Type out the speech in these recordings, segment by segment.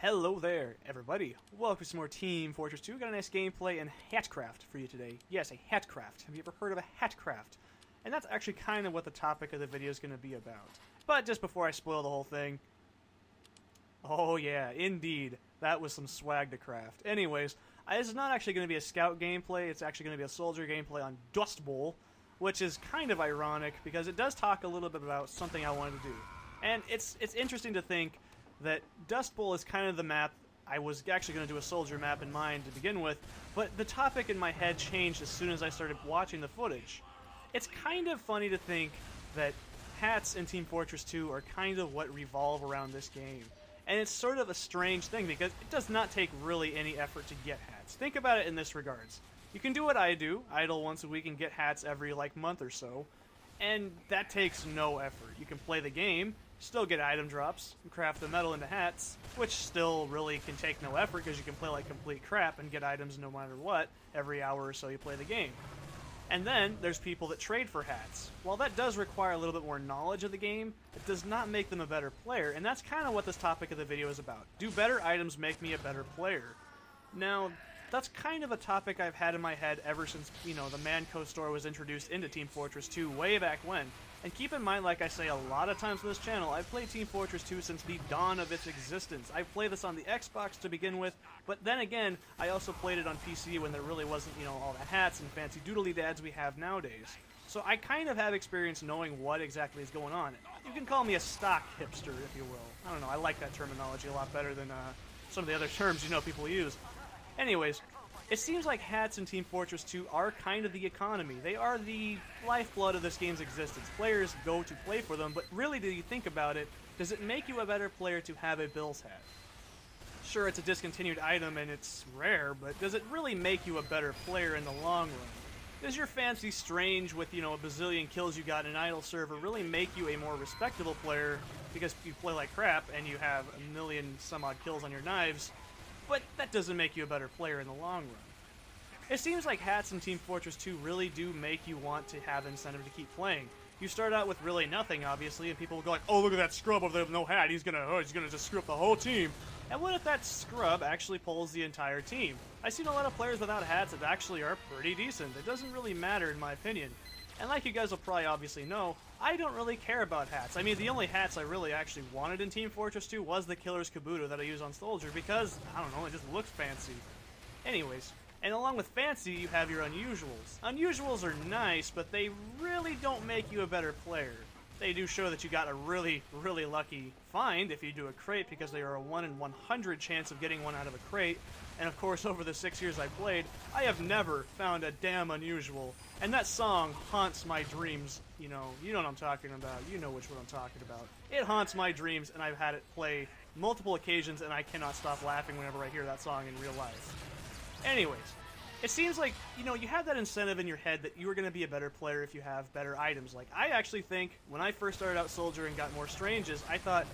Hello there, everybody. Welcome to some more Team Fortress 2. Got a nice gameplay and hatcraft for you today. Yes, a hatcraft. Have you ever heard of a hatcraft? And that's actually kind of what the topic of the video is going to be about. But just before I spoil the whole thing... Oh yeah, indeed. That was some swag to craft. Anyways, this is not actually going to be a scout gameplay. It's actually going to be a soldier gameplay on Dust Bowl, which is kind of ironic because it does talk a little bit about something I wanted to do. And it's interesting to think that Dust Bowl is kind of the map. I was actually going to do a soldier map in mind to begin with, but the topic in my head changed as soon as I started watching the footage. It's kind of funny to think that hats in Team Fortress 2 are kind of what revolve around this game. And it's sort of a strange thing because it does not take really any effort to get hats. Think about it in this regards. You can do what I do, idle once a week and get hats every month or so, and that takes no effort. You can play the game, still get item drops, and craft the metal into hats, which still really can take no effort because you can play like complete crap and get items no matter what every hour or so you play the game. And then there's people that trade for hats. While that does require a little bit more knowledge of the game, it does not make them a better player, and that's kind of what this topic of the video is about. Do better items make me a better player? Now, that's kind of a topic I've had in my head ever since, the Manco store was introduced into Team Fortress 2 way back when. And keep in mind, like I say a lot of times on this channel, I've played Team Fortress 2 since the dawn of its existence. I played this on the Xbox to begin with, but then again, I also played it on PC when there really wasn't, all the hats and fancy doodly dads we have nowadays. So I kind of have experience knowing what exactly is going on. You can call me a stock hipster, if you will. I don't know, I like that terminology a lot better than some of the other terms people use. Anyways, it seems like hats in Team Fortress 2 are kind of the economy. They are the lifeblood of this game's existence. Players go to play for them, but really, do you think about it, does it make you a better player to have a Bills hat? Sure, it's a discontinued item and it's rare, but does it really make you a better player in the long run? Does your fancy Strange with, a bazillion kills you got in an idle server really make you a more respectable player because you play like crap and you have a million some odd kills on your knives? But that doesn't make you a better player in the long run. It seems like hats in Team Fortress 2 really do make you want to have incentive to keep playing. You start out with really nothing, obviously, and people will go like, oh, look at that scrub over there with no hat, he's gonna just screw up the whole team. And what if that scrub actually pulls the entire team? I've seen a lot of players without hats that actually are pretty decent. It doesn't really matter, in my opinion. And like you guys will probably obviously know, I don't really care about hats. I mean, the only hats I really actually wanted in Team Fortress 2 was the Killer's Kabuto that I use on Soldier because, I don't know, it just looks fancy. Anyways, and along with fancy, you have your unusuals. Unusuals are nice, but they really don't make you a better player. They do show that you got a really, really lucky find if you do a crate because they are a 1 in 100 chance of getting one out of a crate. And of course, over the 6 years I played, I have never found a damn unusual. And that song haunts my dreams. You know what I'm talking about. You know which one I'm talking about. It haunts my dreams, and I've had it play multiple occasions, and I cannot stop laughing whenever I hear that song in real life. Anyways, it seems like, you have that incentive in your head that you are going to be a better player if you have better items. Like, I actually think, when I first started out Soldier and got more Stranges, I thought,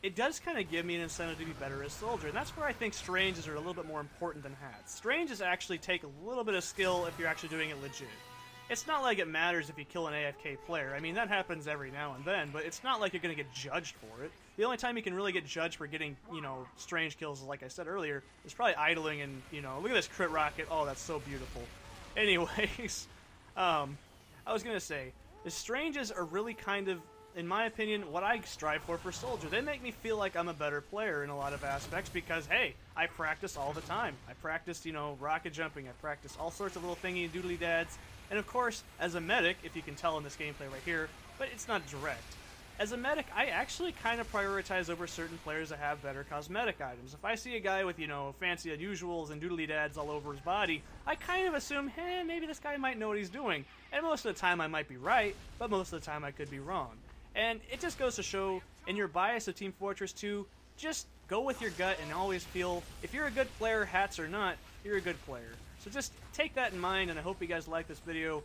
it does kind of give me an incentive to be better as Soldier, and that's where I think Stranges are a little bit more important than hats. Stranges actually take a little bit of skill if you're actually doing it legit. It's not like it matters if you kill an AFK player. I mean, that happens every now and then, but it's not like you're going to get judged for it. The only time you can really get judged for getting, Strange kills, like I said earlier, is probably idling and, look at this crit rocket. Oh, that's so beautiful. Anyways, I was going to say, the Stranges are really kind of, in my opinion, what I strive for Soldier. They make me feel like I'm a better player in a lot of aspects because, hey, I practice all the time. I practice, rocket jumping. I practice all sorts of little thingy doodly dads. And of course, as a medic, if you can tell in this gameplay right here, but it's not direct. As a medic, I actually kind of prioritize over certain players that have better cosmetic items. If I see a guy with, fancy unusuals and doodly dads all over his body, I kind of assume, hey, maybe this guy might know what he's doing. And most of the time I might be right, but most of the time I could be wrong. And it just goes to show, in your bias of Team Fortress 2, just go with your gut and always feel, if you're a good player, hats or not, you're a good player. So just take that in mind, and I hope you guys like this video.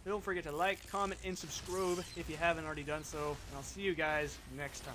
Don't forget to like, comment, and subscribe if you haven't already done so, and I'll see you guys next time.